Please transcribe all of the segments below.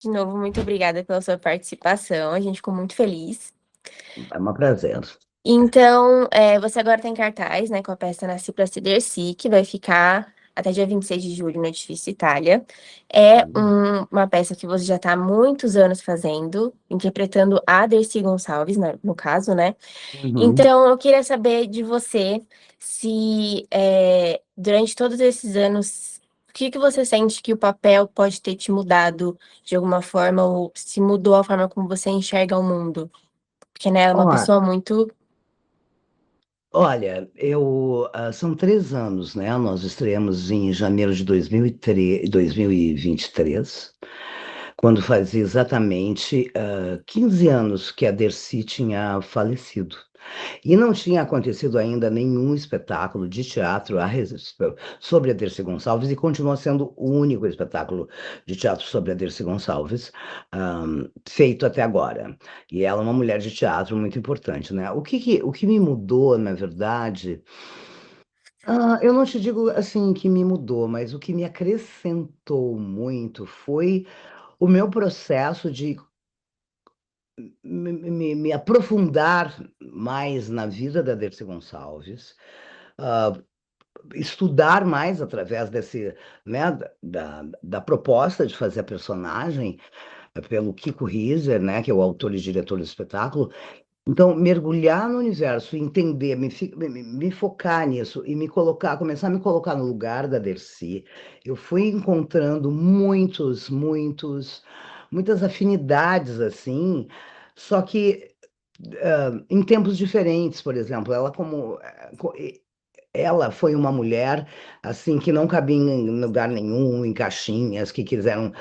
De novo, muito obrigada pela sua participação. A gente ficou muito feliz. É um prazer. Então, você agora está em cartaz, né, com a peça Nasci para Ser Dercy, que vai ficar até dia 26 de julho no Edifício Itália. É uma peça que você já está há muitos anos fazendo, interpretando a Dercy Gonçalves, no caso, né? Uhum. Então, eu queria saber de você se, durante todos esses anos, o que que você sente que o papel pode ter te mudado de alguma forma, ou se mudou a forma como você enxerga o mundo? Porque, né, ela é uma Ó, pessoa muito. Olha, são 3 anos, né? Nós estreamos em janeiro de 2023, quando fazia exatamente 15 anos que a Dercy tinha falecido. E não tinha acontecido ainda nenhum espetáculo de teatro sobre a Dercy Gonçalves, e continua sendo o único espetáculo de teatro sobre a Dercy Gonçalves feito até agora. E ela é uma mulher de teatro muito importante, né? O que me mudou, na verdade, eu não te digo assim que me mudou, mas o que me acrescentou muito foi o meu processo de me aprofundar mais na vida da Dercy Gonçalves, ah, estudar mais através né, da proposta de fazer a personagem pelo Kiko Rieser, né, que é o autor e diretor do espetáculo. Então, mergulhar no universo, entender, me focar nisso e começar a me colocar no lugar da Dercy. Eu fui encontrando muitas afinidades assim, só que em tempos diferentes. Por exemplo, ela foi uma mulher assim que não cabia em lugar nenhum, em caixinhas, que quiseram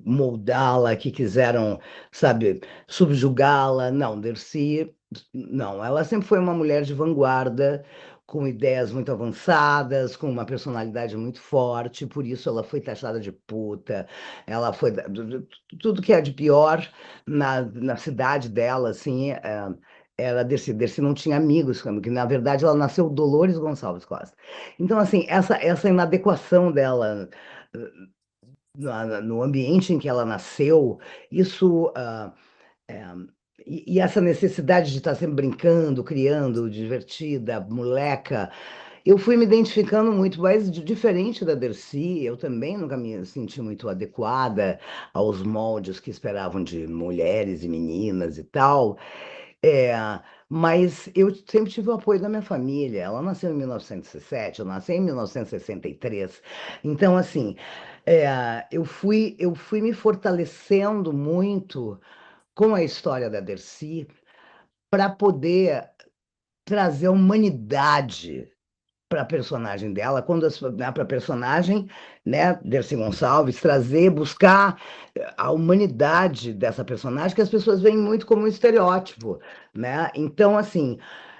moldá-la, que quiseram, sabe, subjugá-la. Não, Dercy, não. Ela sempre foi uma mulher de vanguarda, com ideias muito avançadas, com uma personalidade muito forte. Por isso ela foi taxada de puta. Ela foi tudo que é de pior na cidade dela, assim. Era Dercy não tinha amigos, que na verdade ela nasceu Dolores Gonçalves Costa. Então, assim, essa inadequação dela no ambiente em que ela nasceu, isso. É, e essa necessidade de estar sempre brincando, criando, divertida, moleca, eu fui me identificando muito, mas diferente da Dercy, eu também nunca me senti muito adequada aos moldes que esperavam de mulheres e meninas e tal. É, mas eu sempre tive o apoio da minha família. Ela nasceu em 1907, eu nasci em 1963. Então, assim, eu fui me fortalecendo muito com a história da Dercy para poder trazer humanidade para a personagem dela, para a personagem, né, Dercy Gonçalves, buscar a humanidade dessa personagem, que as pessoas veem muito como um estereótipo, né? Então, assim,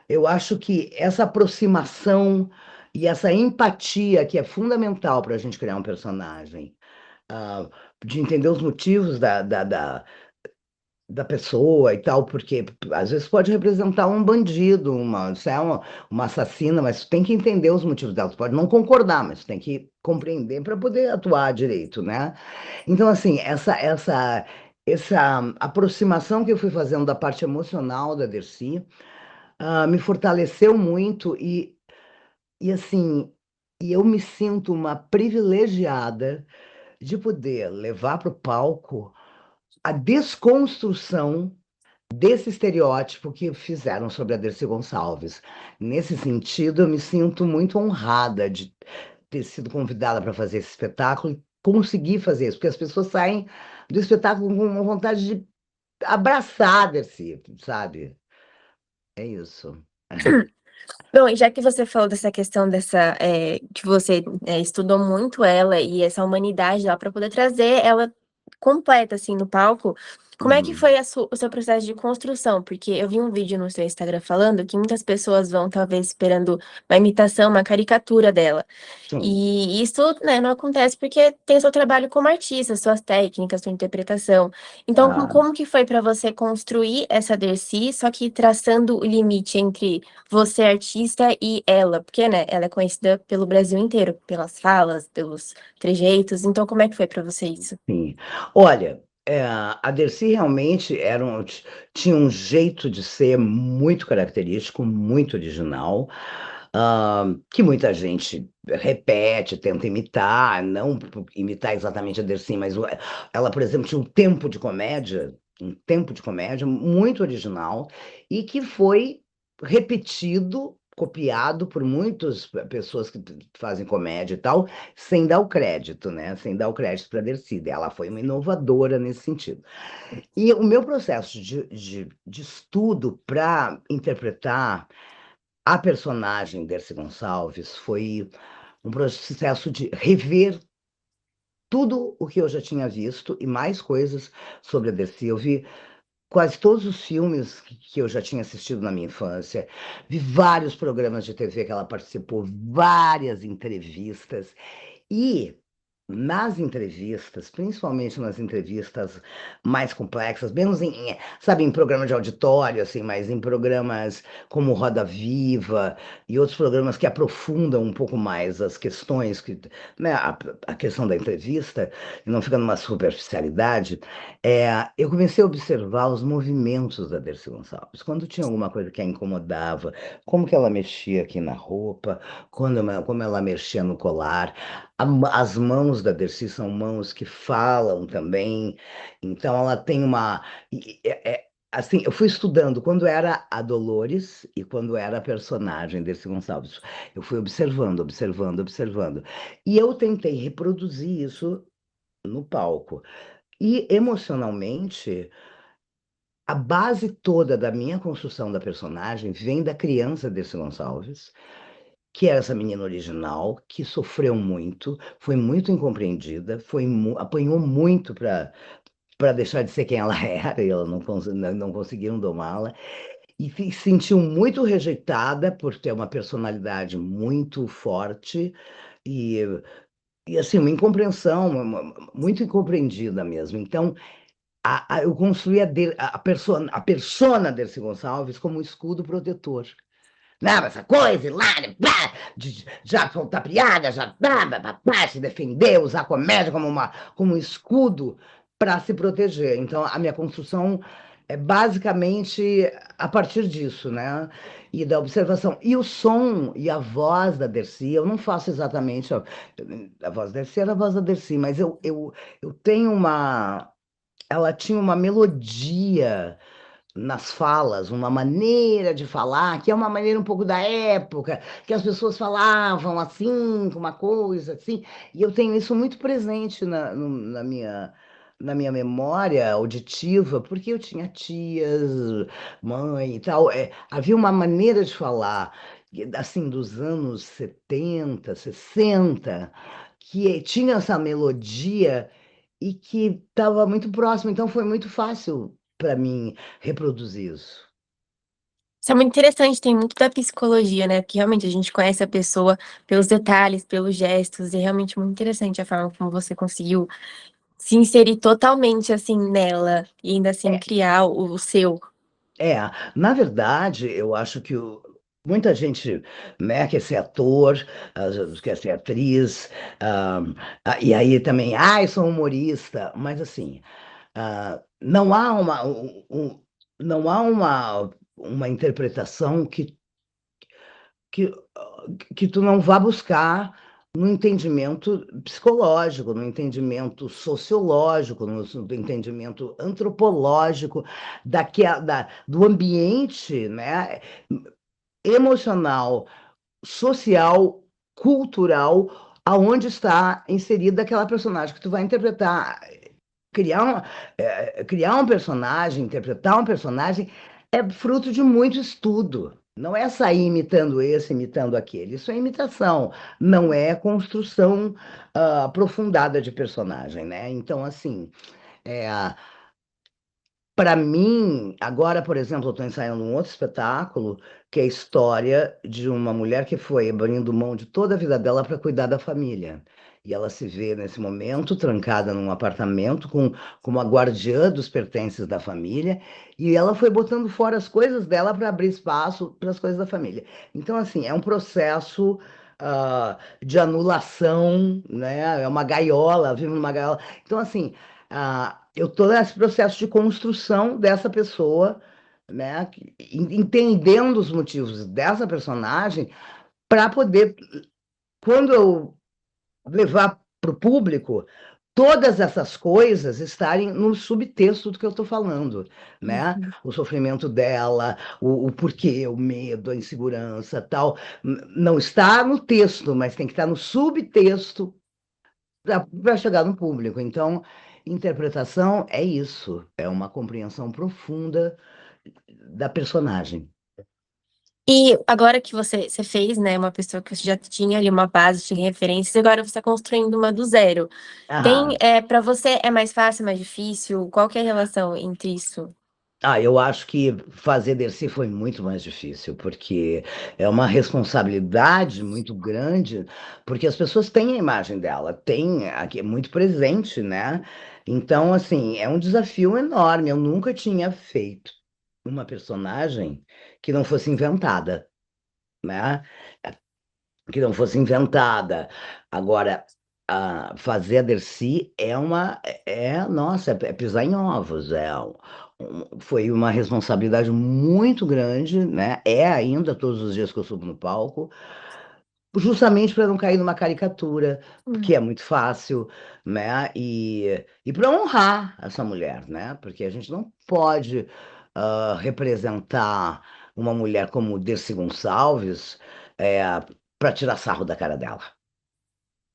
eu acho que essa aproximação e essa empatia que é fundamental para a gente criar um personagem, ah, de entender os motivos da pessoa e tal, porque às vezes pode representar um bandido, se é uma assassina, mas tu tem que entender os motivos dela. Tu pode não concordar, mas tu tem que compreender para poder atuar direito, né? Então, assim, essa aproximação que eu fui fazendo da parte emocional da Dercy, me fortaleceu muito assim, e eu me sinto uma privilegiada de poder levar para o palco a desconstrução desse estereótipo que fizeram sobre a Dercy Gonçalves. Nesse sentido, eu me sinto muito honrada de ter sido convidada para fazer esse espetáculo e conseguir fazer isso, porque as pessoas saem do espetáculo com uma vontade de abraçar a Dercy, sabe? É isso. Bom, e já que você falou dessa questão que você estudou muito ela e essa humanidade dela para poder trazer ela completa assim no palco, como é que Uhum. foi o seu processo de construção? Porque eu vi um vídeo no seu Instagram falando que muitas pessoas vão talvez esperando uma imitação, uma caricatura dela. Sim. E isso, né, não acontece porque tem o seu trabalho como artista, suas técnicas, sua interpretação. Então, Ah, como que foi para você construir essa Dercy, só que traçando o limite entre você, artista, e ela? Porque, né, ela é conhecida pelo Brasil inteiro, pelas falas, pelos trejeitos. Então, como é que foi para você isso? sim. Olha. A Dercy realmente tinha um jeito de ser muito característico, muito original, que muita gente repete, tenta imitar, não imitar exatamente a Dercy, mas ela, por exemplo, tinha um tempo de comédia muito original e que foi repetido, copiado por muitas pessoas que fazem comédia e tal, sem dar o crédito, né? Sem dar o crédito para a Dercy. Ela foi uma inovadora nesse sentido. E o meu processo de estudo para interpretar a personagem Dercy Gonçalves foi um processo de rever tudo o que eu já tinha visto e mais coisas sobre a Dercy. Eu vi quase todos os filmes que eu já tinha assistido na minha infância, vi vários programas de TV que ela participou, várias entrevistas, e nas entrevistas, principalmente nas entrevistas mais complexas, menos sabe, em programa de auditório, assim, mas em programas como Roda Viva e outros programas que aprofundam um pouco mais as questões, né, a questão da entrevista, e não fica numa superficialidade, eu comecei a observar os movimentos da Dercy Gonçalves. Quando tinha alguma coisa que a incomodava, como que ela mexia aqui na roupa, como ela mexia no colar. As mãos da Dercy são mãos que falam também, então ela tem uma. Assim, eu fui estudando quando era a Dolores e quando era a personagem Dercy Gonçalves. Eu fui observando, observando, observando. E eu tentei reproduzir isso no palco. E emocionalmente, a base toda da minha construção da personagem vem da criança Dercy Gonçalves, que era essa menina original, que sofreu muito, foi muito incompreendida, apanhou muito para deixar de ser quem ela era, e ela não conseguiram domá-la, e se sentiu muito rejeitada por ter uma personalidade muito forte, e, e assim, uma incompreensão, muito incompreendida mesmo. Então, eu construí a persona Dercy Gonçalves como um escudo protetor. Não, essa coisa, e lá, blá, já soltar piada, já blá, blá, blá, blá, se defender, usar a comédia como um escudo para se proteger. Então, a minha construção é basicamente a partir disso, né? E da observação. E o som e a voz da Dercy, eu não faço exatamente a voz da Dercy era a voz da Dercy, mas eu tenho uma. Ela tinha uma melodia nas falas, uma maneira de falar, que é uma maneira um pouco da época, que as pessoas falavam assim, com uma coisa assim, e eu tenho isso muito presente na minha memória auditiva, porque eu tinha tias, mãe e tal, havia uma maneira de falar, assim, dos anos 70, 60, que tinha essa melodia e que estava muito próximo, então foi muito fácil para mim reproduzir isso. Isso é muito interessante, tem muito da psicologia, né? Porque realmente a gente conhece a pessoa pelos detalhes, pelos gestos, e é realmente muito interessante a forma como você conseguiu se inserir totalmente assim nela e ainda assim É, criar o seu. é, na verdade, eu acho que muita gente, né, quer ser ator, quer ser atriz, e aí também, eu sou humorista, mas assim, não há não há uma interpretação que, que tu não vá buscar no entendimento psicológico, no entendimento sociológico, no entendimento antropológico do ambiente, né, emocional, social, cultural, aonde está inserida aquela personagem que tu vai interpretar. Criar criar um personagem, interpretar um personagem, é fruto de muito estudo. Não é sair imitando esse, imitando aquele. Isso é imitação, não é construção aprofundada de personagem, né? Então, assim, é, para mim, agora, por exemplo, eu estou ensaiando um outro espetáculo, que é a história de uma mulher que foi abrindo mão de toda a vida dela para cuidar da família. E ela se vê, nesse momento, trancada num apartamento com uma guardiã dos pertences da família, e ela foi botando fora as coisas dela para abrir espaço para as coisas da família. Então, assim, é um processo de anulação, né? É uma gaiola, vive numa gaiola. Então, assim. eu estou nesse processo de construção dessa pessoa, né? Entendendo os motivos dessa personagem, para poder, quando eu levar para o público, todas essas coisas estarem no subtexto do que eu estou falando, né? Uhum. O sofrimento dela, o porquê, o medo, a insegurança, tal, não está no texto, mas tem que estar no subtexto para chegar no público. Então, interpretação é isso, é uma compreensão profunda da personagem. E agora que você fez, né, uma pessoa que você já tinha ali uma base, tinha referências, agora você está construindo uma do zero. Tem, Ah, para você é mais fácil, mais difícil? Qual que é a relação entre isso? eu acho que fazer Dercy foi muito mais difícil, porque é uma responsabilidade muito grande, porque as pessoas têm a imagem dela, tem aqui é muito presente, né? Então, assim, é um desafio enorme. Eu nunca tinha feito uma personagem que não fosse inventada, né? Que não fosse inventada. Agora, fazer a Dercy nossa, é pisar em ovos, foi uma responsabilidade muito grande, né? É ainda todos os dias que eu subo no palco, justamente para não cair numa caricatura, Hum, que é muito fácil, né? E para honrar essa mulher, né? Porque a gente não pode representar uma mulher como Dercy Gonçalves para tirar sarro da cara dela,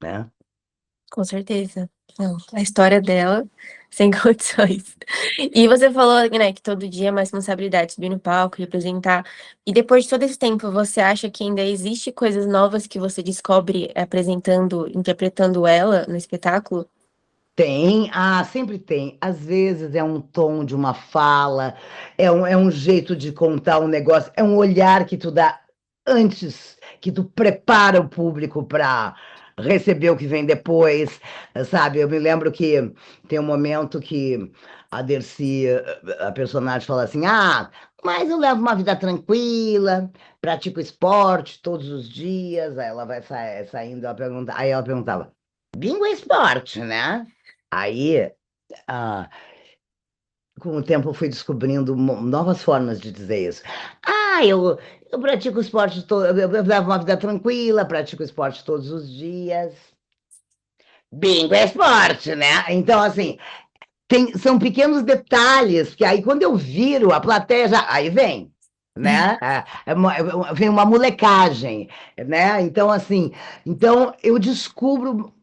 né? com certeza. Não, a história dela, sem condições. E você falou, né, que todo dia é uma responsabilidade subir no palco, representar. E depois de todo esse tempo, você acha que ainda existe coisas novas que você descobre apresentando, interpretando ela no espetáculo? Tem, sempre tem. Às vezes é um tom de uma fala, é um jeito de contar um negócio, é um olhar que tu dá antes, que tu prepara o público para receber o que vem depois, sabe? Eu me lembro que tem um momento que a Dercy, a personagem, fala assim: mas eu levo uma vida tranquila, pratico esporte todos os dias. Aí ela vai saindo, aí ela perguntava. Bingo é esporte, né? Aí, ah, com o tempo, eu fui descobrindo novas formas de dizer isso. Eu pratico esporte, eu levo uma vida tranquila, pratico esporte todos os dias. Bingo é esporte, né? Então, assim, são pequenos detalhes que aí, quando eu viro, a plateia já. Aí vem. Né? Vem uma molecagem, né? Então, assim, eu descubro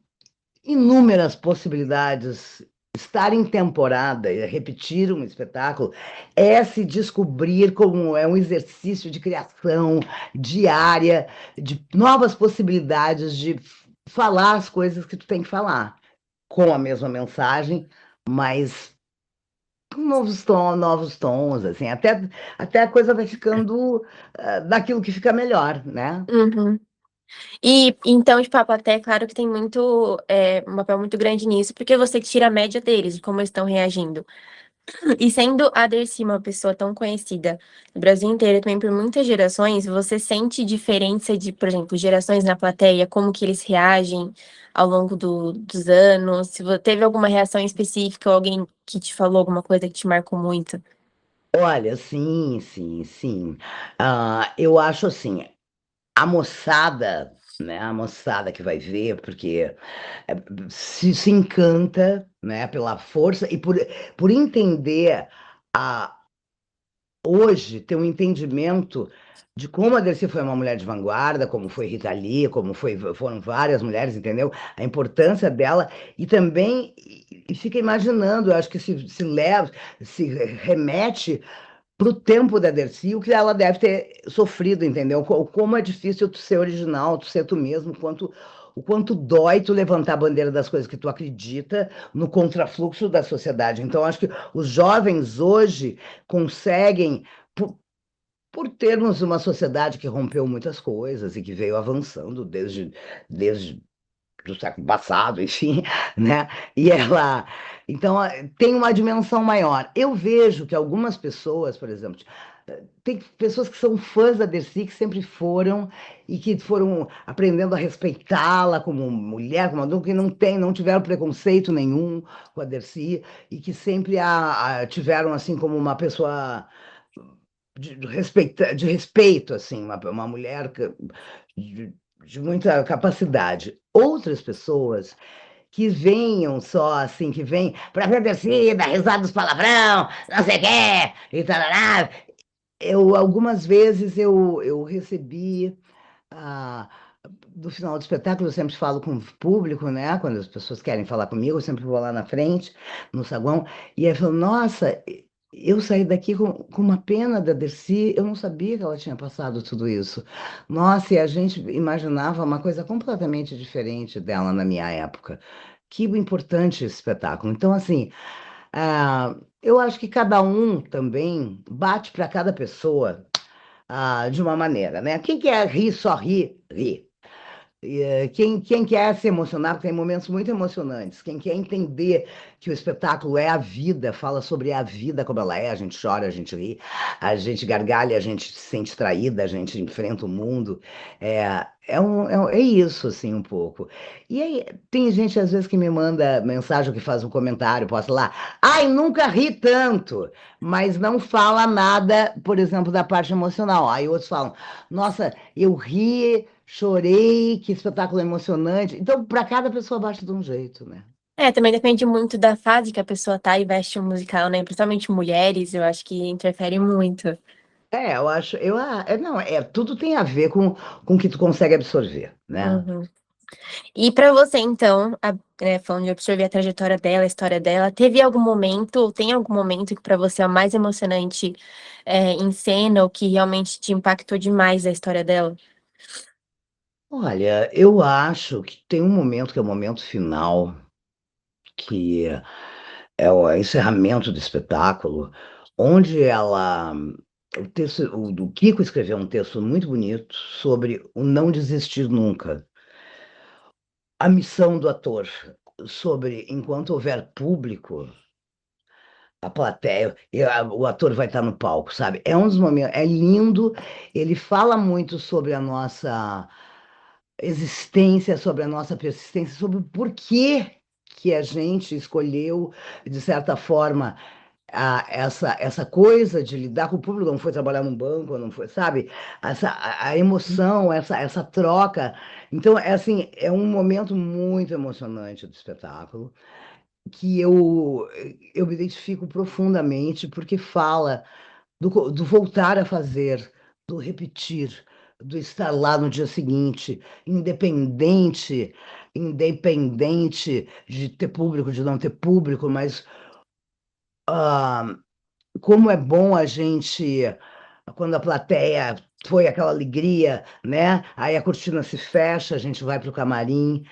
inúmeras possibilidades. Estar em temporada e repetir um espetáculo é se descobrir como é um exercício de criação diária, de novas possibilidades de falar as coisas que tu tem que falar, com a mesma mensagem, mas com novos tons, assim, até a coisa vai ficando daquilo que fica melhor, né? Uhum. E então, tipo, a plateia, claro que tem muito, um papel muito grande nisso, porque você tira a média deles, de como eles estão reagindo. E sendo a Dercy uma pessoa tão conhecida no Brasil inteiro, também por muitas gerações, você sente diferença de, por exemplo, gerações na plateia, como que eles reagem ao longo dos anos? Se teve alguma reação específica, ou alguém que te falou alguma coisa que te marcou muito? Olha, sim, sim, sim. Eu acho assim, a moçada, né? A moçada que vai ver, porque se encanta, né? Pela força e por entender a, hoje, ter um entendimento de como a Dercy foi uma mulher de vanguarda, como foi Rita Lee, foram várias mulheres, entendeu? A importância dela e também e fica imaginando, eu acho que se remete pro tempo da Dercy, o que ela deve ter sofrido, entendeu? Como é difícil tu ser original, tu ser tu mesmo, o quanto dói tu levantar a bandeira das coisas que tu acredita no contrafluxo da sociedade. Então, acho que os jovens hoje conseguem, por termos uma sociedade que rompeu muitas coisas e que veio avançando desde do século passado, enfim, né? E então, tem uma dimensão maior. Eu vejo que algumas pessoas, por exemplo, Tem pessoas que são fãs da Dercy, que sempre foram e que foram aprendendo a respeitá-la como mulher, como adulto, que não tiveram preconceito nenhum com a Dercy e que sempre a tiveram assim como uma pessoa de respeito, assim, uma mulher de, de muita capacidade. Outras pessoas que venham só assim, que vêm para ver Dercy, dar risada dos palavrão, não sei o quê, e tal, algumas vezes eu recebi, ah, do final do espetáculo, eu sempre falo com o público, né? Quando as pessoas querem falar comigo, eu sempre vou lá na frente, no saguão, e aí eu falo, nossa, eu saí daqui com uma pena da Dercy, eu não sabia que ela tinha passado tudo isso. Nossa, e a gente imaginava uma coisa completamente diferente dela na minha época. Que importante esse espetáculo. Então, assim, eu acho que cada um também bate para cada pessoa de uma maneira, né? Quem quer rir, só ri, ri. Quem quer se emocionar, porque tem momentos muito emocionantes, quem quer entender que o espetáculo é a vida, fala sobre a vida como ela é, a gente chora, a gente ri, a gente gargalha, a gente se sente traída, a gente enfrenta o mundo, é isso, assim, um pouco. E aí, tem gente, às vezes, que me manda mensagem, que faz um comentário, posta lá, ai, nunca ri tanto, mas não fala nada, por exemplo, da parte emocional. Aí outros falam, nossa, eu ri, chorei, que espetáculo emocionante. Então, para cada pessoa bate de um jeito, né? É, também depende muito da fase que a pessoa tá e veste um musical, né? Principalmente mulheres, eu acho que interfere muito. Eu acho, não, tudo tem a ver com o que tu consegue absorver, né? Uhum. E pra você, então, falando de absorver a trajetória dela, a história dela, teve algum momento, ou tem algum momento que pra você é o mais emocionante em cena, ou que realmente te impactou demais a história dela? Olha, eu acho que tem um momento que é o momento final, que é o encerramento do espetáculo, onde o Kiko escreveu um texto muito bonito sobre o não desistir nunca. A missão do ator sobre enquanto houver público, a plateia, o ator vai estar no palco, sabe? É um dos momentos, é lindo. Ele fala muito sobre a nossa existência, sobre a nossa persistência, sobre o porquê que a gente escolheu, de certa forma, essa coisa de lidar com o público, não foi trabalhar num banco, não foi, sabe? A emoção, essa troca. Então, é assim, é um momento muito emocionante do espetáculo que eu me identifico profundamente porque fala do voltar a fazer, do repetir, do estar lá no dia seguinte, independente de ter público, de não ter público, mas ah, como é bom a gente, quando a plateia foi aquela alegria, né? Aí a cortina se fecha, a gente vai para o camarim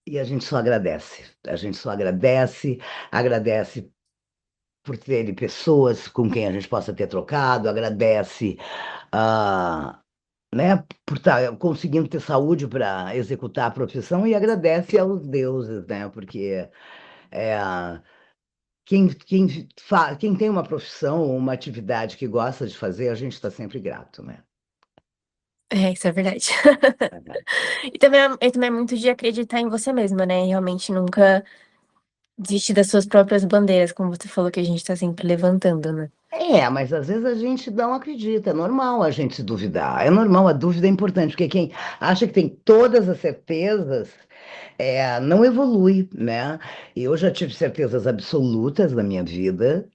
e a gente só agradece. A gente só agradece, agradece por ter pessoas com quem a gente possa ter trocado, agradece, ah, né, por estar conseguindo ter saúde para executar a profissão e agradece aos deuses, né, porque é, quem tem uma profissão ou uma atividade que gosta de fazer, a gente está sempre grato, né? É, isso é verdade. E também é muito de acreditar em você mesma, né? Realmente nunca desistir das suas próprias bandeiras, como você falou que a gente tá sempre levantando, né? Mas às vezes a gente não acredita, é normal a gente se duvidar, é normal, a dúvida é importante, porque quem acha que tem todas as certezas não evolui, né? Eu já tive certezas absolutas na minha vida,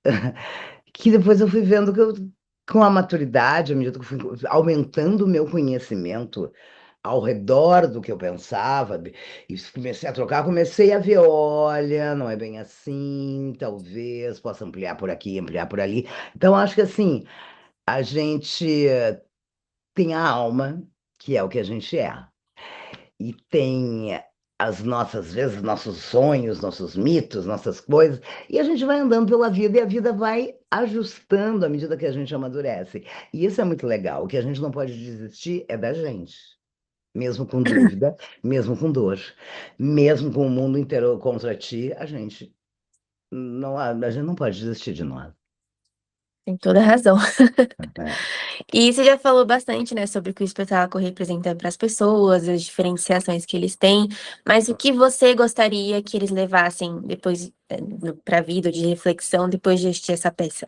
que depois eu fui vendo que com a maturidade, à medida que eu fui aumentando o meu conhecimento ao redor do que eu pensava, e comecei a trocar, comecei a ver, olha, não é bem assim, talvez possa ampliar por aqui, ampliar por ali. Então, acho que assim, a gente tem a alma, que é o que a gente é, e tem as nossas, às vezes, nossos sonhos, nossos mitos, nossas coisas, e a gente vai andando pela vida e a vida vai ajustando à medida que a gente amadurece. E isso é muito legal. O que a gente não pode desistir é da gente. Mesmo com dúvida, mesmo com dor, mesmo com o mundo inteiro contra ti, a gente não pode desistir de nós. Tem toda a razão. Né? E você já falou bastante, né, sobre o que o espetáculo representa para as pessoas, as diferenciações que eles têm, mas o que você gostaria que eles levassem depois para a vida, de reflexão, depois de assistir essa peça?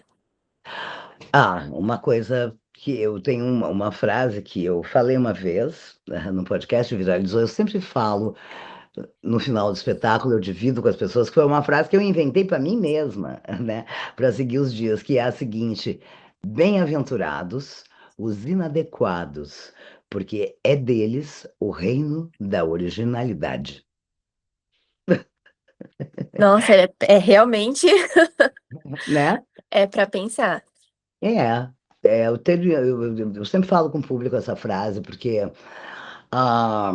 Uma coisa que eu tenho uma frase que eu falei uma vez, no podcast viralizou, eu sempre falo no final do espetáculo, eu divido com as pessoas, que foi uma frase que eu inventei para mim mesma, né, para seguir os dias, que é a seguinte: bem-aventurados os inadequados, porque é deles o reino da originalidade, Nossa, é realmente né? é para pensar. É, eu sempre falo com o público essa frase, porque ah,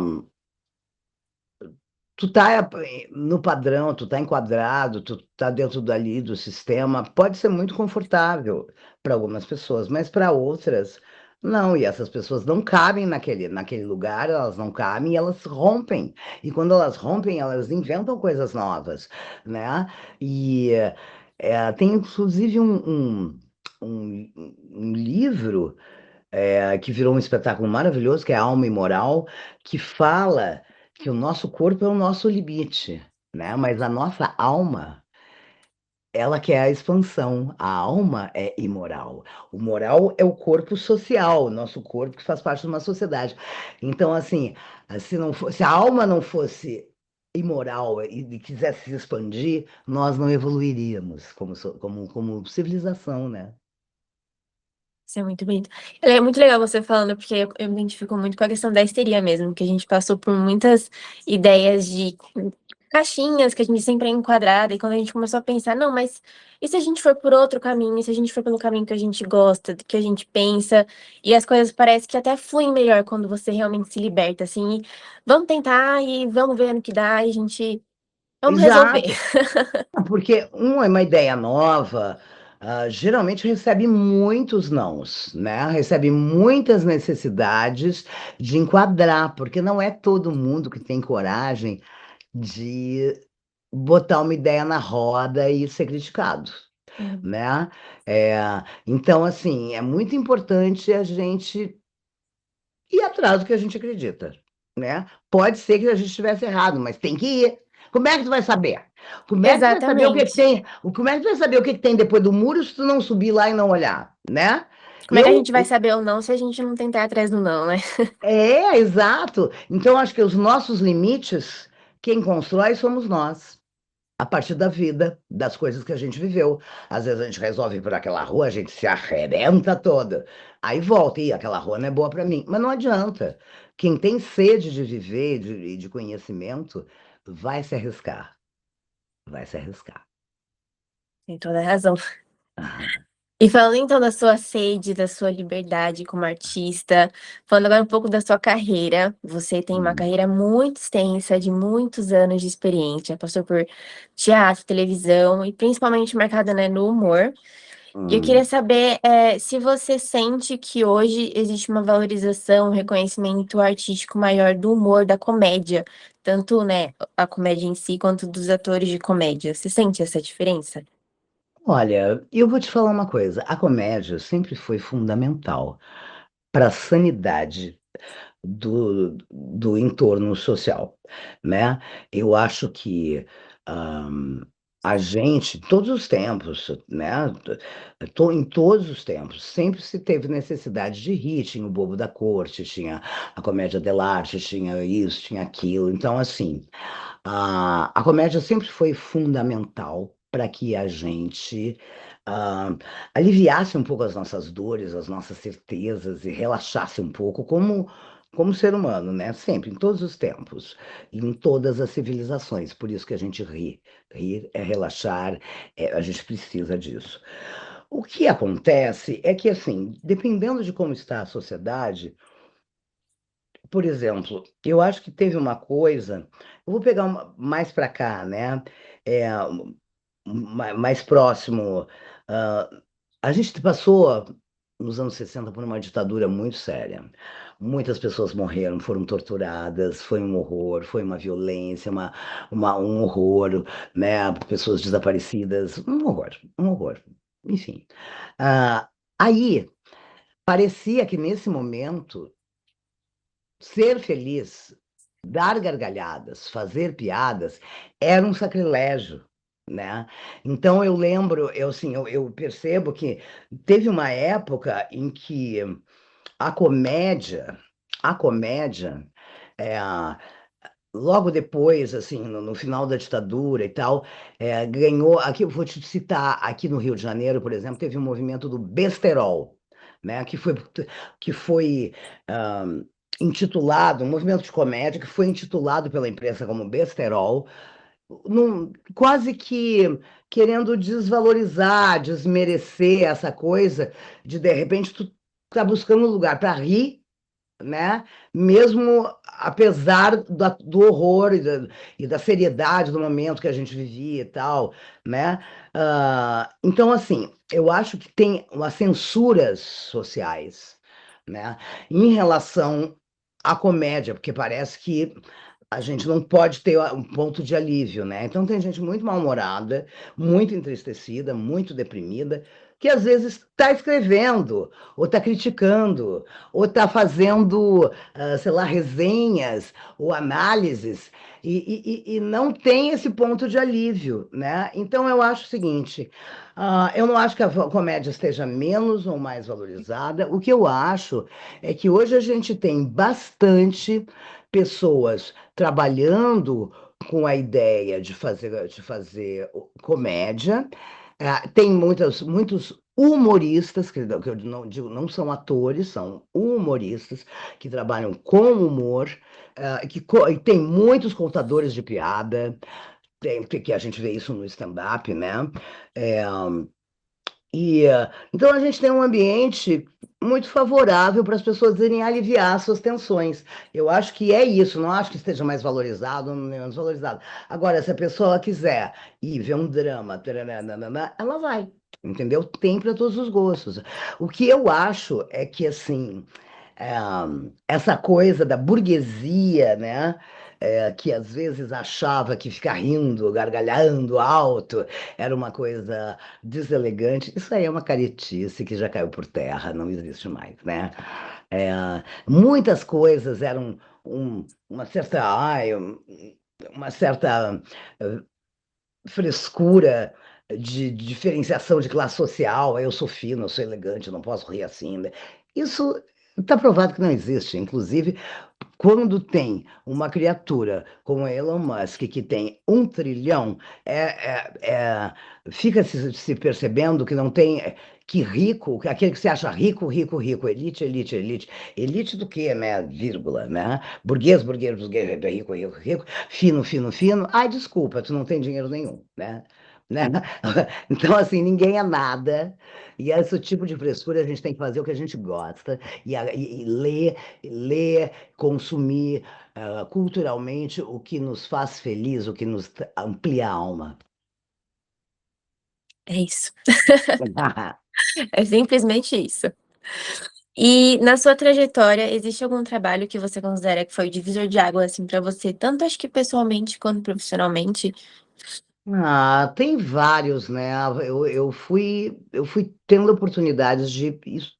tu tá no padrão, tu tá enquadrado, tu tá dentro dali do sistema, pode ser muito confortável para algumas pessoas, mas para outras, não. E essas pessoas não cabem naquele lugar, elas não cabem e elas rompem. E quando elas rompem, elas inventam coisas novas, né? E tem inclusive um livro que virou um espetáculo maravilhoso, que é Alma e Moral, que fala que o nosso corpo é o nosso limite, né? Mas a nossa alma, ela quer a expansão. A alma é imoral. O moral é o corpo social, o nosso corpo que faz parte de uma sociedade. Então, assim, se a alma não fosse imoral e quisesse se expandir, nós não evoluiríamos como civilização, né? Isso é muito bonito. É muito legal você falando, porque eu me identifico muito com a questão da histeria mesmo, que a gente passou por muitas ideias de caixinhas que a gente sempre é enquadrada, e quando a gente começou a pensar, não, mas e se a gente for por outro caminho, e se a gente for pelo caminho que a gente gosta, que a gente pensa, e as coisas parecem que até fluem melhor quando você realmente se liberta, assim, e vamos tentar e vamos ver no que dá, e a gente, vamos resolver. Exato. Porque uma ideia nova, geralmente recebe muitos nãos, né? Recebe muitas necessidades de enquadrar, porque não é todo mundo que tem coragem de botar uma ideia na roda e ser criticado, Hum. né? É, então, assim, é muito importante a gente ir atrás do que a gente acredita, né? Pode ser que a gente estivesse errado, mas tem que ir. Como é que tu vai saber? Como é que tu vai saber o que que Exatamente. tem? Como é que tu vai saber o que que tem depois do muro se tu não subir lá e não olhar, né? Como é que a Eu, gente vai saber ou não se a gente não tentar ir atrás do não, né? exato. Então, acho que os nossos limites, quem constrói somos nós. A partir da vida, das coisas que a gente viveu. Às vezes a gente resolve ir por aquela rua, a gente se arrebenta toda. Aí volta, e aquela rua não é boa para mim. Mas não adianta. Quem tem sede de viver e de conhecimento, vai se arriscar. Vai se arriscar. Tem toda a razão. Ah, E falando então da sua sede, da sua liberdade como artista, falando agora um pouco da sua carreira, você tem uma hum, carreira muito extensa, de muitos anos de experiência, passou por teatro, televisão e principalmente marcada, né, no humor. E eu queria hum. saber, se você sente que hoje existe uma valorização, um reconhecimento artístico maior do humor, da comédia, tanto, né, a comédia em si, quanto dos atores de comédia. Você sente essa diferença? Olha, eu vou te falar uma coisa. A comédia sempre foi fundamental para a sanidade do entorno social, né? Eu acho que ahm, a gente, todos os tempos, né? Em todos os tempos, sempre se teve necessidade de rir. Tinha o Bobo da Corte, tinha a comédia dell'arte, tinha isso, tinha aquilo. Então, assim, a comédia sempre foi fundamental para que a gente ah, aliviasse um pouco as nossas dores, as nossas certezas e relaxasse um pouco como ser humano, né? Sempre, em todos os tempos, e em todas as civilizações. Por isso que a gente ri. Rir é relaxar, a gente precisa disso. O que acontece é que, assim, dependendo de como está a sociedade, por exemplo, eu acho que teve uma coisa, eu vou pegar mais para cá, né? É, mais próximo. ah, a gente passou nos anos 60 por uma ditadura muito séria. Muitas pessoas morreram, foram torturadas, foi um horror, foi uma violência, um horror, né? Pessoas desaparecidas, um horror, um horror. enfim. Ah, aí, parecia que nesse momento, ser feliz, dar gargalhadas, fazer piadas, era um sacrilégio, né? Então eu lembro, eu percebo que teve uma época em que a comédia, a comédia, é, logo depois, assim, no final da ditadura e tal, ganhou. Aqui eu vou te citar, aqui no Rio de Janeiro, por exemplo, teve um movimento do besterol, né? Que foi ah, intitulado, um movimento de comédia que foi intitulado pela imprensa como besterol, quase que querendo desvalorizar, desmerecer essa coisa de repente tu tá buscando um lugar para rir, né? Mesmo apesar do horror e da seriedade do momento que a gente vivia e tal, né? Então, assim, eu acho que tem umas censuras sociais, né? Em relação à comédia, porque parece que a gente não pode ter um ponto de alívio, né? Então tem gente muito mal-humorada, muito entristecida, muito deprimida, que às vezes está escrevendo, ou está criticando, ou está fazendo, sei lá, resenhas ou análises, e não tem esse ponto de alívio, né? Então eu acho o seguinte, eu não acho que a comédia esteja menos ou mais valorizada. O que eu acho é que hoje a gente tem bastante pessoas trabalhando com a ideia de fazer comédia. Tem muitos humoristas, que eu não digo, não são atores, são humoristas que trabalham com humor, e tem muitos contadores de piada, que a gente vê isso no stand-up, né? É, então a gente tem um ambiente muito favorável para as pessoas irem aliviar suas tensões. Eu acho que é isso, não acho que esteja mais valorizado ou menos valorizado. Agora, se a pessoa quiser ir ver um drama, taranana, ela vai, entendeu? Tem para todos os gostos. O que eu acho é que, assim, é, essa coisa da burguesia, né? Que às vezes achava que ficar rindo, gargalhando alto, era uma coisa deselegante. Isso aí é uma caretice que já caiu por terra, não existe mais, né? É, muitas coisas eram uma certa frescura de diferenciação de classe social. Eu sou fino, eu sou elegante, eu não posso rir assim, né? Isso está provado que não existe. Inclusive, quando tem uma criatura como Elon Musk, que tem 1 trilhão, fica se percebendo que não tem. Que rico, aquele que se acha rico, rico, rico, elite, elite, elite. Elite do quê, né? Vírgula, né? Burguês, burguês, burguês, rico, rico, rico, fino, fino, fino. Ai, desculpa, tu não tem dinheiro nenhum, né? Então, assim, ninguém é nada. E esse tipo de frescura a gente tem que fazer o que a gente gosta e ler, consumir culturalmente o que nos faz feliz, o que nos amplia a alma. É isso. É simplesmente isso. E na sua trajetória, existe algum trabalho que você considera que foi o divisor de água, assim, para você, tanto acho que pessoalmente quanto profissionalmente? Tem vários, né? Eu fui tendo oportunidades de ir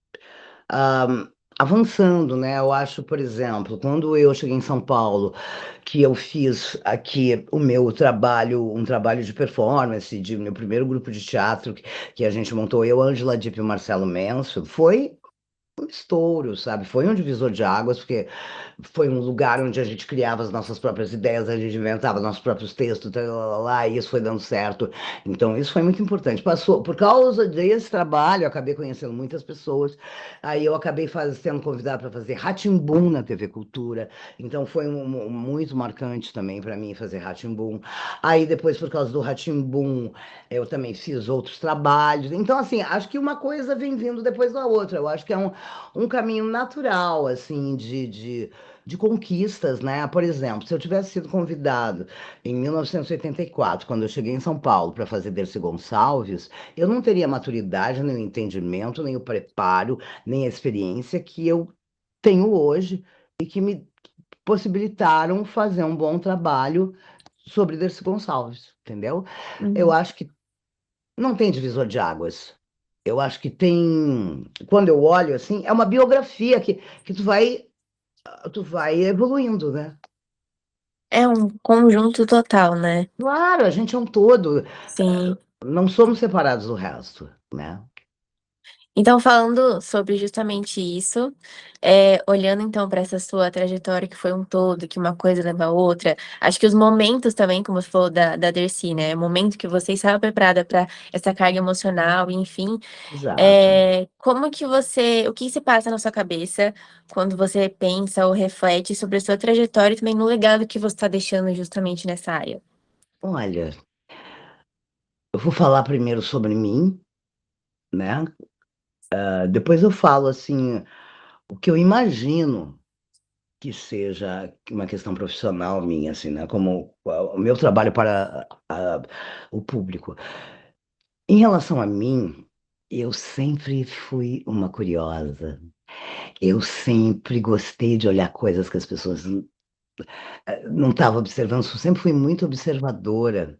ah, avançando, né? Eu acho, por exemplo, quando eu cheguei em São Paulo, que eu fiz aqui o meu trabalho, um trabalho de performance, de meu primeiro grupo de teatro que a gente montou, eu, Ângela Dipp e o Marcelo Menso, foi um estouro, sabe? Foi um divisor de águas, porque foi um lugar onde a gente criava as nossas próprias ideias, a gente inventava nossos próprios textos, tal, e isso foi dando certo. Então, isso foi muito importante. Passou, por causa desse trabalho, eu acabei conhecendo muitas pessoas. Aí eu acabei sendo convidada para fazer rá na TV Cultura. Então, foi muito marcante também para mim fazer rá Aí depois, por causa do rá eu também fiz outros trabalhos. Então, assim, acho que uma coisa vem vindo depois da outra. Eu acho que é um caminho natural, assim, de conquistas, né? Por exemplo, se eu tivesse sido convidado em 1984, quando eu cheguei em São Paulo para fazer Dercy Gonçalves, eu não teria a maturidade, nem o entendimento, nem o preparo, nem a experiência que eu tenho hoje e que me possibilitaram fazer um bom trabalho sobre Dercy Gonçalves, entendeu? Eu Uhum. acho que não tem divisor de águas. Eu acho que tem, quando eu olho assim, é uma biografia que tu vai evoluindo, né? É um conjunto total, né? Claro, a gente é um todo, Sim. não somos separados do resto, né? Então, falando sobre justamente isso, olhando então para essa sua trajetória que foi um todo, que uma coisa leva a outra, acho que os momentos também, como você falou da Dercy, né? O momento que você estava preparada para essa carga emocional, enfim, Exato. como que o que se passa na sua cabeça quando você pensa ou reflete sobre a sua trajetória e também no legado que você está deixando justamente nessa área? Olha, eu vou falar primeiro sobre mim, né? Depois eu falo assim o que eu imagino que seja uma questão profissional minha, assim, né? Como o meu trabalho para o público. Em relação a mim, eu sempre fui uma curiosa. Eu sempre gostei de olhar coisas que as pessoas não estavam observando. Eu sempre fui muito observadora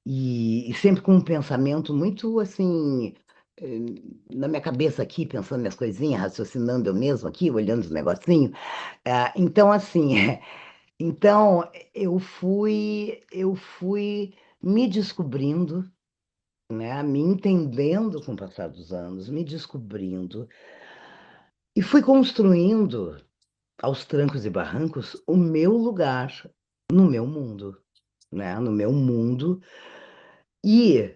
e sempre com um pensamento muito assim. eh, Na minha cabeça aqui, pensando minhas coisinhas, raciocinando eu mesmo aqui, olhando os negocinhos. Então, assim, então eu fui me descobrindo, né, me entendendo com o passar dos anos, me descobrindo, e fui construindo, aos trancos e barrancos, o meu lugar no meu mundo, né, no meu mundo, e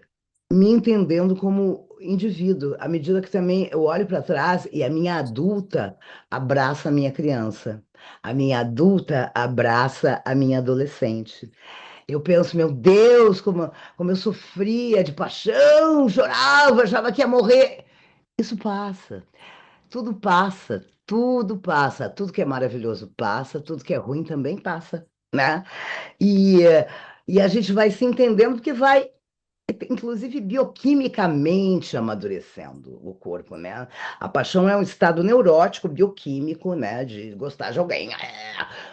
me entendendo como indivíduo, à medida que também eu olho para trás e a minha adulta abraça a minha criança, a minha adulta abraça a minha adolescente. Eu penso, meu Deus, como eu sofria de paixão, chorava, achava que ia morrer. Isso passa, tudo passa, tudo passa, tudo que é maravilhoso passa, tudo que é ruim também passa, né? E, e a gente vai se entendendo porque vai inclusive bioquimicamente amadurecendo o corpo, né? A paixão é um estado neurótico, bioquímico, né? De gostar de alguém.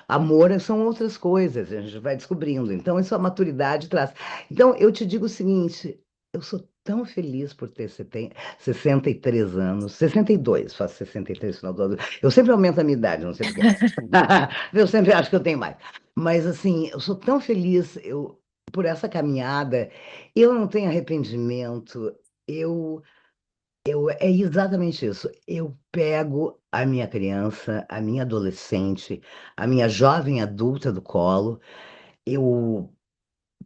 Amor são outras coisas, a gente vai descobrindo. Então, isso a maturidade traz. Então, eu te digo o seguinte: eu sou tão feliz por ter 63 anos, 62, faço 63 no final do ano. Eu sempre aumento a minha idade, não sei por quê. Eu sempre acho que eu tenho mais. Mas, assim, eu sou tão feliz por essa caminhada. Eu não tenho arrependimento. Eu, é exatamente isso. Eu pego a minha criança, a minha adolescente, a minha jovem adulta do colo. Eu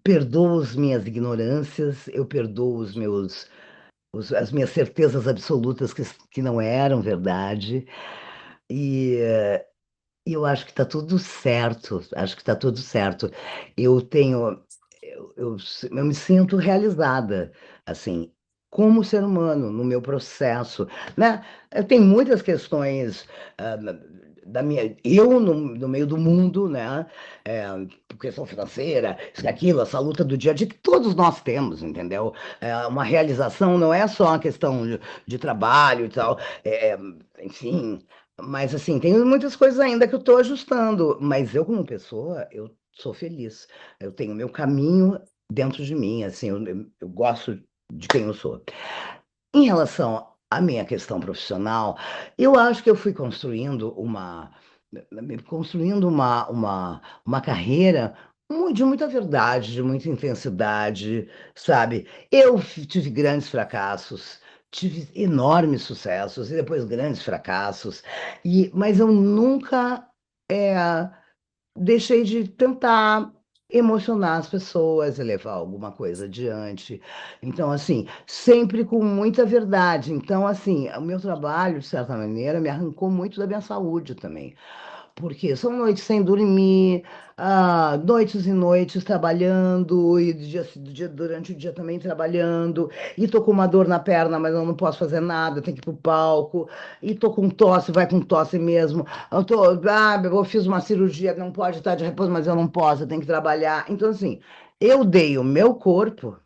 perdoo as minhas ignorâncias. Eu perdoo as minhas certezas absolutas que não eram verdade. E eu acho que está tudo certo. Acho que está tudo certo. Eu tenho eu me sinto realizada, assim, como ser humano, no meu processo, né? Eu tenho muitas questões da minha, eu no meio do mundo, né? É, questão financeira, isso, aquilo, essa luta do dia a dia que todos nós temos, entendeu? Uma realização não é só uma questão de trabalho e tal, enfim. Mas assim, tem muitas coisas ainda que eu estou ajustando, mas eu como pessoa, eu sou feliz. Eu tenho meu caminho dentro de mim, assim, eu gosto de quem eu sou. Em relação à minha questão profissional, eu acho que eu fui construindo uma carreira de muita verdade, de muita intensidade, sabe? Eu tive grandes fracassos, tive enormes sucessos e depois grandes fracassos, mas eu nunca deixei de tentar emocionar as pessoas e levar alguma coisa adiante. Então, assim, sempre com muita verdade. Então, assim, o meu trabalho, de certa maneira, me arrancou muito da minha saúde também. Porque são noites sem dormir, noites e noites trabalhando, e durante o dia também trabalhando, e tô com uma dor na perna, mas eu não posso fazer nada, tenho que ir pro palco, e tô com tosse, vai com tosse mesmo. Eu fiz uma cirurgia, não pode estar de repouso, mas eu não posso, eu tenho que trabalhar. Então, assim, eu dei o meu corpo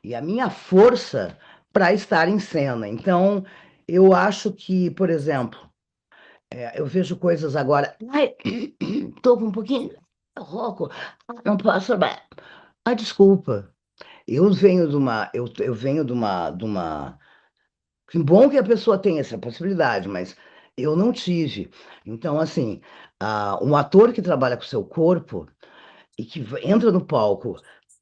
e a minha força para estar em cena. Então, eu acho que, por exemplo, eu vejo coisas agora. Ai, tô com um pouquinho rouco. Não posso trabalhar. Desculpa. Eu venho de uma Que bom que a pessoa tem essa possibilidade, mas eu não tive. Então, assim, um ator que trabalha com o seu corpo e que entra no palco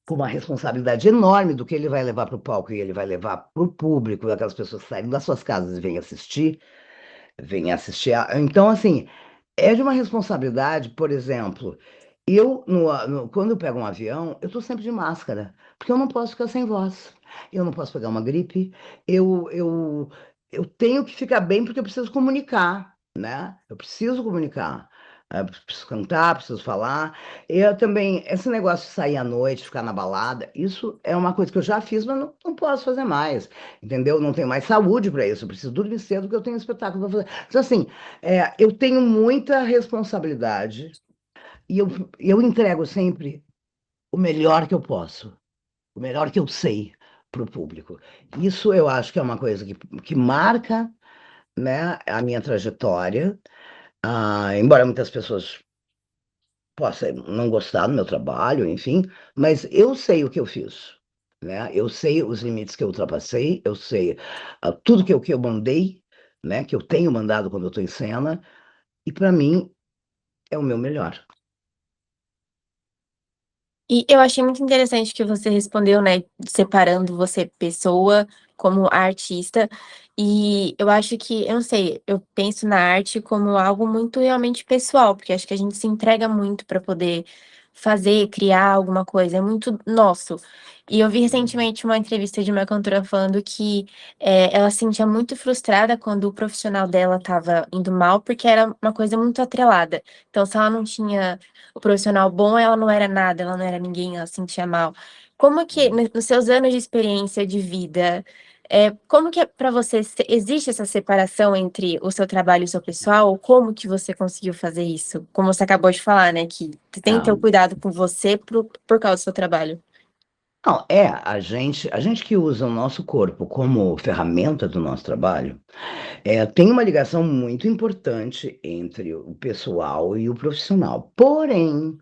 com uma responsabilidade enorme do que ele vai levar para o palco e ele vai levar para o público, aquelas pessoas que saem das suas casas e vêm assistir. Então, assim, é de uma responsabilidade, por exemplo, quando eu pego um avião, eu estou sempre de máscara, porque eu não posso ficar sem voz, eu não posso pegar uma gripe, eu, eu, eu tenho que ficar bem porque eu preciso comunicar, né? Eu preciso comunicar. Preciso cantar, preciso falar. Eu também, esse negócio de sair à noite, ficar na balada, isso é uma coisa que eu já fiz, mas não posso fazer mais, entendeu? Não tenho mais saúde para isso. Eu preciso dormir cedo porque eu tenho um espetáculo para fazer. Então, assim, eu tenho muita responsabilidade e eu entrego sempre o melhor que eu posso, o melhor que eu sei para o público. Isso eu acho que é uma coisa que marca, né, a minha trajetória. Embora muitas pessoas possam não gostar do meu trabalho, enfim, mas eu sei o que eu fiz. Né? Eu sei os limites que eu ultrapassei, eu sei tudo que eu mandei, né, que eu tenho mandado quando eu estou em cena, e para mim é o meu melhor. E eu achei muito interessante que você respondeu, né, separando você pessoa como artista. E eu acho que, eu não sei, eu penso na arte como algo muito realmente pessoal, porque acho que a gente se entrega muito para poder fazer, criar alguma coisa, é muito nosso. E eu vi recentemente uma entrevista de uma cantora falando que ela se sentia muito frustrada quando o profissional dela estava indo mal, porque era uma coisa muito atrelada. Então, se ela não tinha o profissional bom, ela não era nada, ela não era ninguém, ela se sentia mal. Como que, nos seus anos de experiência de vida, como que para você existe essa separação entre o seu trabalho e o seu pessoal? Ou como que você conseguiu fazer isso? Como você acabou de falar, né, que você tem que ter o cuidado com você por causa do seu trabalho. Não, a gente que usa o nosso corpo como ferramenta do nosso trabalho, tem uma ligação muito importante entre o pessoal e o profissional. Porém,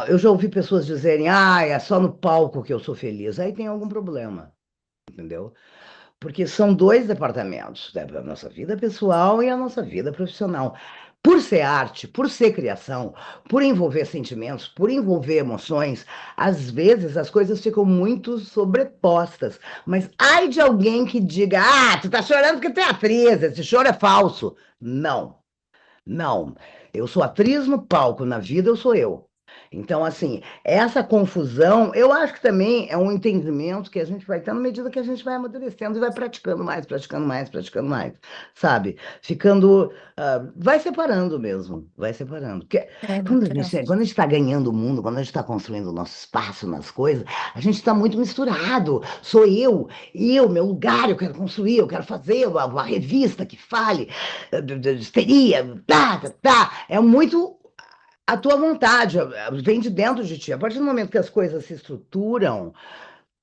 eu já ouvi pessoas dizerem, é só no palco que eu sou feliz. Aí tem algum problema, entendeu? Porque são dois departamentos, né? A nossa vida pessoal e a nossa vida profissional. Por ser arte, por ser criação, por envolver sentimentos, por envolver emoções, às vezes as coisas ficam muito sobrepostas. Mas ai de alguém que diga, tu tá chorando porque tu é atriz, esse choro é falso. Não. Não, eu sou atriz no palco, na vida eu sou eu. Então, assim, essa confusão, eu acho que também é um entendimento que a gente vai tendo à medida que a gente vai amadurecendo e vai praticando mais, praticando mais, praticando mais, sabe? Ficando, vai separando mesmo, vai separando. Porque É quando a natural. gente, quando a gente está ganhando o mundo, quando a gente está construindo o nosso espaço nas coisas, a gente está muito misturado. Sou meu lugar, eu quero construir, eu quero fazer uma revista que fale de histeria, tá. É muito a tua vontade, vem de dentro de ti. A partir do momento que as coisas se estruturam,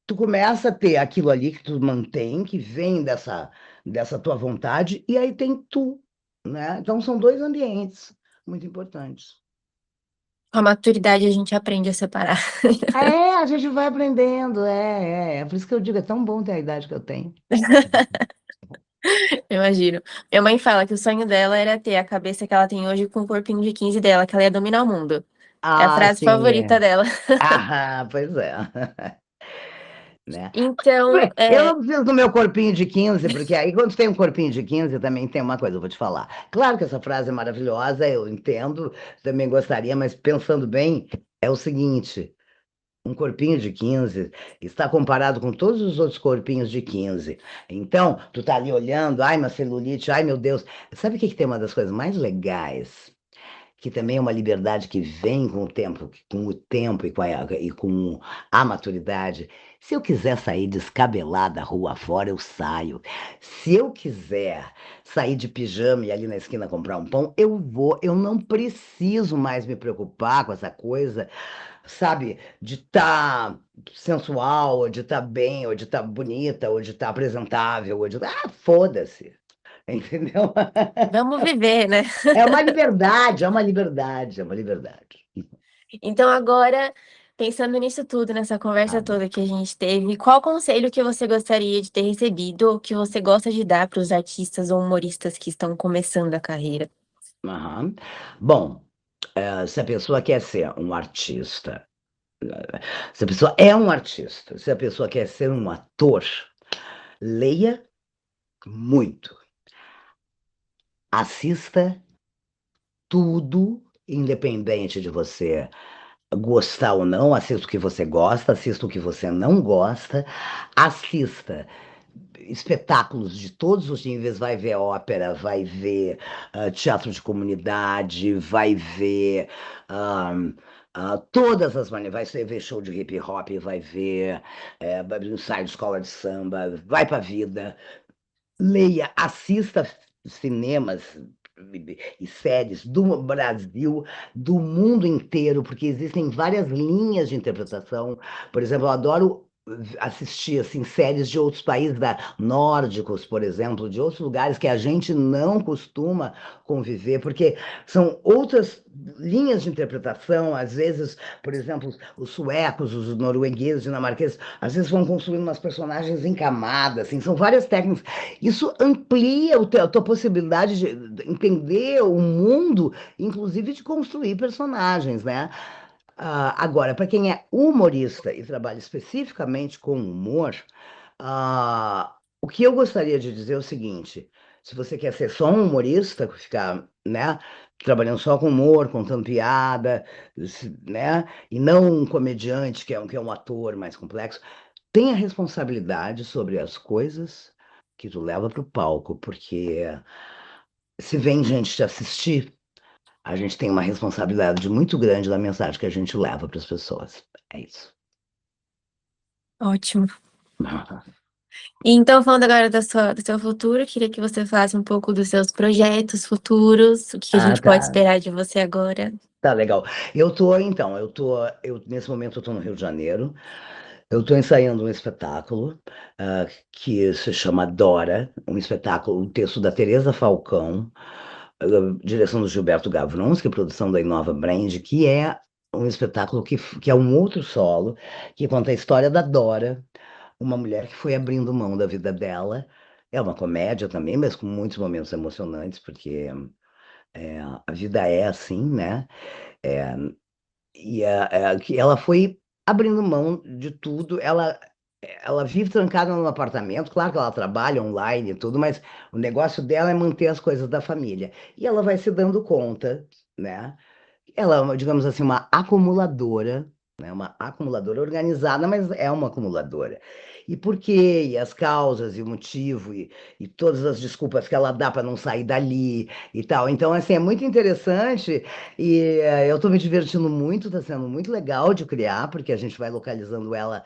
tu começa a ter aquilo ali que tu mantém, que vem dessa tua vontade, e aí tem tu, né? Então são dois ambientes muito importantes. Com a maturidade a gente aprende a separar. A gente vai aprendendo, é por isso que eu digo, é tão bom ter a idade que eu tenho. Eu imagino. Minha mãe fala que o sonho dela era ter a cabeça que ela tem hoje com o corpinho de 15 dela, que ela ia dominar o mundo. É a frase Sim, favorita dela. pois é. Né? Então, Eu não preciso do meu corpinho de 15, porque aí quando tem um corpinho de 15 também tem uma coisa, eu vou te falar. Claro que essa frase é maravilhosa, eu entendo, também gostaria, mas pensando bem, é o seguinte, um corpinho de 15 está comparado com todos os outros corpinhos de 15. Então, tu tá ali olhando, ai, uma celulite, ai, meu Deus. Sabe o que que tem uma das coisas mais legais? Que também é uma liberdade que vem com o tempo e com a maturidade. Se eu quiser sair descabelada rua fora, eu saio. Se eu quiser sair de pijama e ali na esquina comprar um pão, eu vou. Eu não preciso mais me preocupar com essa coisa, sabe, de estar sensual, ou de estar bem, ou de estar bonita, ou de estar apresentável, ou de. Foda-se. Entendeu? vamos viver, né? É uma liberdade, é uma liberdade, é uma liberdade. Então, agora. Pensando nisso tudo, nessa conversa Ah, toda que a gente teve, qual conselho que você gostaria de ter recebido ou que você gosta de dar para os artistas ou humoristas que estão começando a carreira? aham. Bom, se a pessoa quer ser um artista, se a pessoa é um artista, se a pessoa quer ser um ator, leia muito, assista tudo, independente de você gostar ou não, assista o que você gosta, assista o que você não gosta, assista espetáculos de todos os níveis, vai ver ópera, vai ver teatro de comunidade, vai ver todas as maneiras, vai ver show de hip hop, vai ver ensaio de escola de samba, vai pra vida, leia, assista cinemas e séries do Brasil, do mundo inteiro, porque existem várias linhas de interpretação. Por exemplo, eu adoro assistir assim séries de outros países nórdicos, por exemplo, de outros lugares que a gente não costuma conviver, porque são outras linhas de interpretação. Às vezes, por exemplo, os suecos, os noruegueses, dinamarqueses, às vezes vão construindo umas personagens em camadas, assim, são várias técnicas. Isso amplia a tua possibilidade de entender o mundo, inclusive de construir personagens, né? Agora, para quem é humorista e trabalha especificamente com humor, o que eu gostaria de dizer é o seguinte: se você quer ser só um humorista, ficar, né, trabalhando só com humor, contando piada, né, e não um comediante que é um ator mais complexo, tenha responsabilidade sobre as coisas que tu leva para o palco, porque se vem gente te assistir, a gente tem uma responsabilidade muito grande da mensagem que a gente leva para as pessoas. É isso. Ótimo. E então, falando agora do seu futuro, queria que você falasse um pouco dos seus projetos futuros, o que a Ah, gente pode tá. esperar de você agora. Tá legal. Nesse momento eu tô no Rio de Janeiro. Eu estou ensaiando um espetáculo que se chama Dora, um espetáculo, um texto da Teresa Falcão, ah, direção do Gilberto Gavronsky, produção da Inova Brand, que é um espetáculo que é um outro solo, que conta a história da Dora, uma mulher que foi abrindo mão da vida dela. É uma comédia também, mas com muitos momentos emocionantes, porque a vida é assim, né? É, que ela foi abrindo mão de tudo. Ela vive trancada num apartamento. Claro que ela trabalha online e tudo, mas o negócio dela é manter as coisas da família. E ela vai se dando conta, né? Ela é, digamos assim, uma acumuladora, né? Uma acumuladora organizada, mas é uma acumuladora. E por quê? E as causas, e o motivo, e todas as desculpas que ela dá para não sair dali e tal. Então, assim, é muito interessante e eu estou me divertindo muito, está sendo muito legal de criar, porque a gente vai localizando ela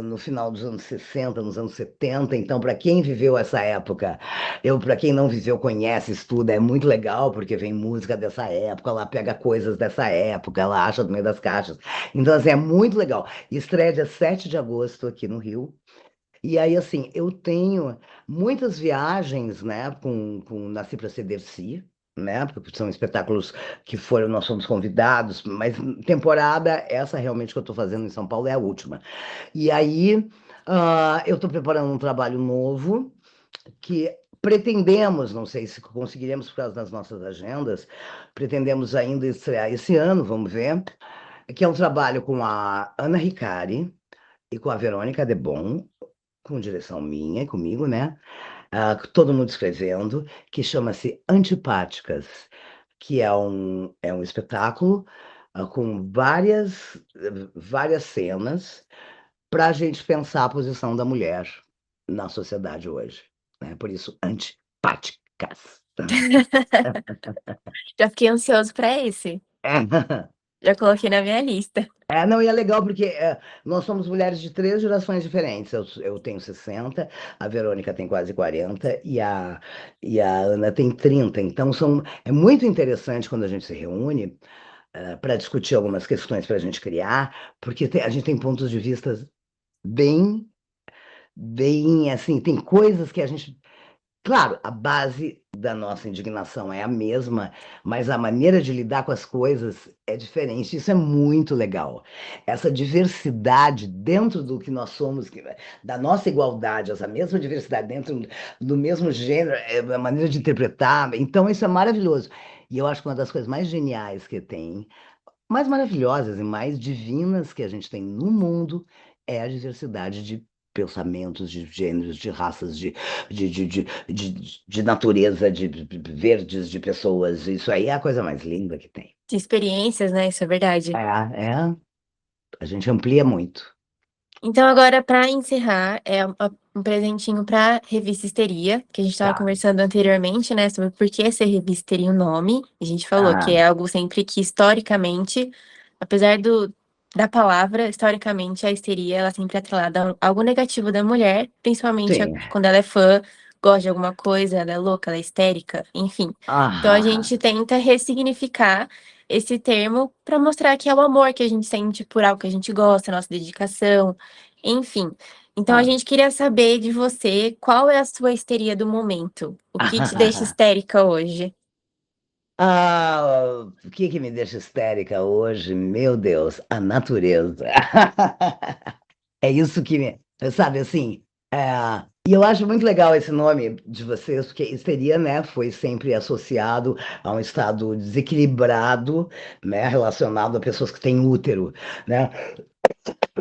no final dos anos 60, nos anos 70. Então, para quem viveu essa época, para quem não viveu, conhece, estuda, é muito legal, porque vem música dessa época, ela pega coisas dessa época, ela acha no meio das caixas. Então, assim, é muito legal. Estreia dia 7 de agosto aqui no Rio. E aí, assim, eu tenho muitas viagens, né, com Nasci para Ser Dercy, né, porque são espetáculos que nós fomos convidados, mas temporada, essa realmente que eu estou fazendo em São Paulo é a última. E aí, eu estou preparando um trabalho novo, que pretendemos, não sei se conseguiremos por causa das nossas agendas, pretendemos ainda estrear esse ano, vamos ver, que é um trabalho com a Ana Ricari e com a Verônica Debon, com direção minha, comigo, né? Todo mundo escrevendo, que chama-se Antipáticas, que é um espetáculo com várias cenas para a gente pensar a posição da mulher na sociedade hoje, né? Por isso, antipáticas. Já fiquei ansioso para esse. Já coloquei na minha lista. Não, e é legal porque nós somos mulheres de 3 gerações diferentes. Eu tenho 60, a Verônica tem quase 40 e a Ana tem 30. Então é muito interessante quando a gente se reúne para discutir algumas questões para a gente criar, porque a gente tem pontos de vista bem, bem assim, tem coisas que a gente Claro, a base da nossa indignação é a mesma, mas a maneira de lidar com as coisas é diferente. Isso é muito legal. Essa diversidade dentro do que nós somos, da nossa igualdade, essa mesma diversidade dentro do mesmo gênero, a maneira de interpretar. Então, isso é maravilhoso. E eu acho que uma das coisas mais geniais que tem, mais maravilhosas e mais divinas que a gente tem no mundo é a diversidade de pensamentos, de gêneros, de raças, de natureza, de verdes, de pessoas. Isso aí é a coisa mais linda que tem. De experiências, né? Isso é verdade. A gente amplia muito. Então, agora, para encerrar, um presentinho para Revista Histeria, que a gente estava Tá. conversando anteriormente, né, sobre por que essa revista teria um nome. A gente falou que Ah, é algo sempre que, historicamente, apesar da palavra, historicamente, a histeria, ela sempre é atrelada a algo negativo da mulher, principalmente sim. quando ela é fã, gosta de alguma coisa, ela é louca, ela é histérica, enfim. Então, a Ah, gente tenta ressignificar esse termo para mostrar que é o amor que a gente sente por algo que a gente gosta, a nossa dedicação, enfim. Então a ah. gente queria saber de você qual é a sua histeria do momento? O que te deixa histérica hoje? O que que me deixa histérica hoje? Meu Deus, a natureza. É isso que me, sabe assim, e eu acho muito legal esse nome de vocês, porque histeria, né, foi sempre associado a um estado desequilibrado, né, relacionado a pessoas que têm útero, né,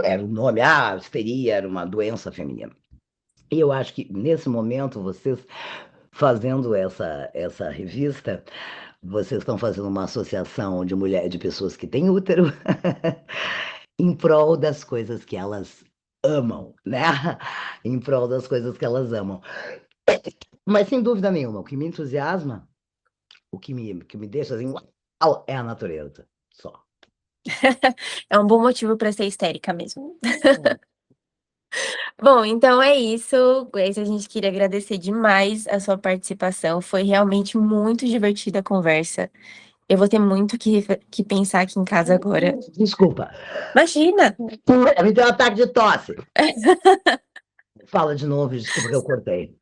era o nome, histeria era uma doença feminina. E eu acho que nesse momento vocês fazendo essa revista, vocês estão fazendo uma associação de mulher, de pessoas que têm útero em prol das coisas que elas amam, né? Em prol das coisas que elas amam. Mas sem dúvida nenhuma, o que me entusiasma, o que me deixa assim, uau, é a natureza, só. É um bom motivo para ser histérica mesmo. Bom, então é isso, Grace. A gente queria agradecer demais a sua participação. Foi realmente muito divertida a conversa. Eu vou ter muito que pensar aqui em casa agora. Desculpa, Imagina! me deu um ataque de tosse. Fala de novo, desculpa que eu cortei.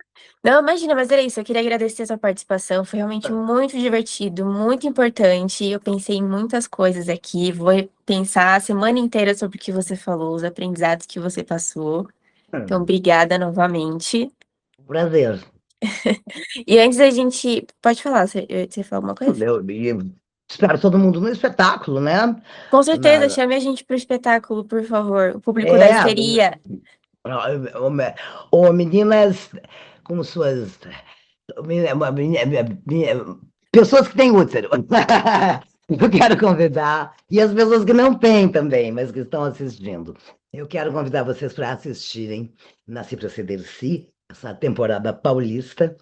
Não, imagina, mas era isso. Eu queria agradecer a sua participação. Foi realmente muito divertido, muito importante. Eu pensei em muitas coisas aqui. Vou pensar a semana inteira sobre o que você falou, os aprendizados que você passou. Então, obrigada novamente. Prazer. E antes da gente. Pode falar, você falou alguma coisa? E espero todo mundo no espetáculo, né? Com certeza, Na- chame a gente para o espetáculo, por favor. O público da é, histeria. ou meninas com suas. Pessoas que têm útero. Eu quero convidar, e as pessoas que não têm também, mas que estão assistindo. Eu quero convidar vocês para assistirem Nasci para Ser Si, essa temporada paulista,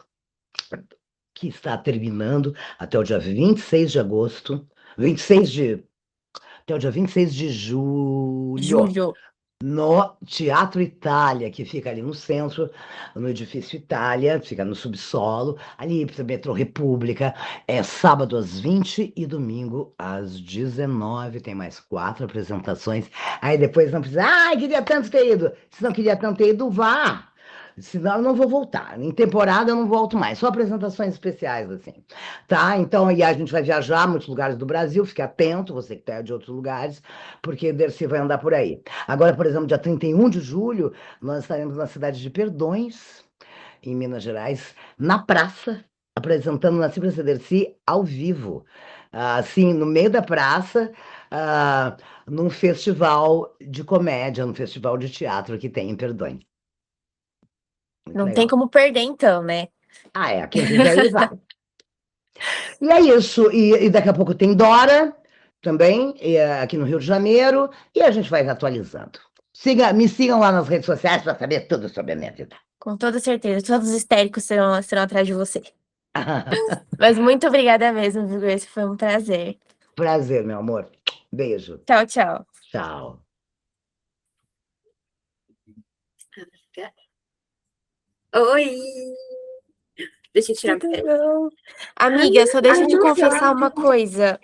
que está terminando até o dia 26 de agosto, 26 de, até o dia 26 de julho, Julho. no Teatro Itália, que fica ali no centro, no edifício Itália, fica no subsolo, ali para metrô República. É sábado às 20 e domingo às 19. Tem mais 4 apresentações. Aí depois não precisa. Ai, queria tanto ter ido. Se não queria tanto ter ido, vá. Senão eu não vou voltar. Em temporada eu não volto mais. Só apresentações especiais, assim. Tá? Então, e a gente vai viajar a muitos lugares do Brasil. Fique atento, você que está de outros lugares, porque Dercy vai andar por aí. Agora, por exemplo, dia 31 de julho, nós estaremos na cidade de Perdões, em Minas Gerais, na praça, apresentando Nasci para Dercy ao vivo. Assim, no meio da praça, num festival de comédia, num festival de teatro que tem em Perdões. Muito Não tem legal. como perder, então, né? Quem quiser ir, vai. E é isso. E daqui a pouco tem Dora também, aqui no Rio de Janeiro, e a gente vai atualizando. Me sigam lá nas redes sociais para saber tudo sobre a minha vida. Com toda certeza. Todos os histéricos serão atrás de você. Mas muito obrigada mesmo, viu, Grace? Foi um prazer. Prazer, meu amor. Beijo. Tchau, tchau. Tchau. Oi! Deixa eu tirar. Tudo bom? Amiga, só deixa eu te confessar uma coisa.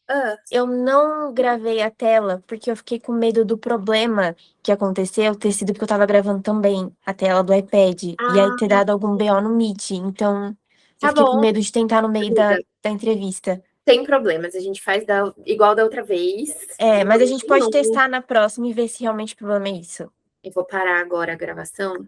Ah, Eu não gravei a tela porque eu fiquei com medo do problema que aconteceu ter sido porque eu tava gravando também a tela do iPad e aí ter ah, dado algum BO no Meet. Então, eu tá fiquei com bom, medo de tentar no meio da, amiga. da entrevista. Sem problemas, a gente faz igual da outra vez. É, mas a gente De pode novo. testar na próxima e ver se realmente o problema é isso. Eu vou parar agora a gravação.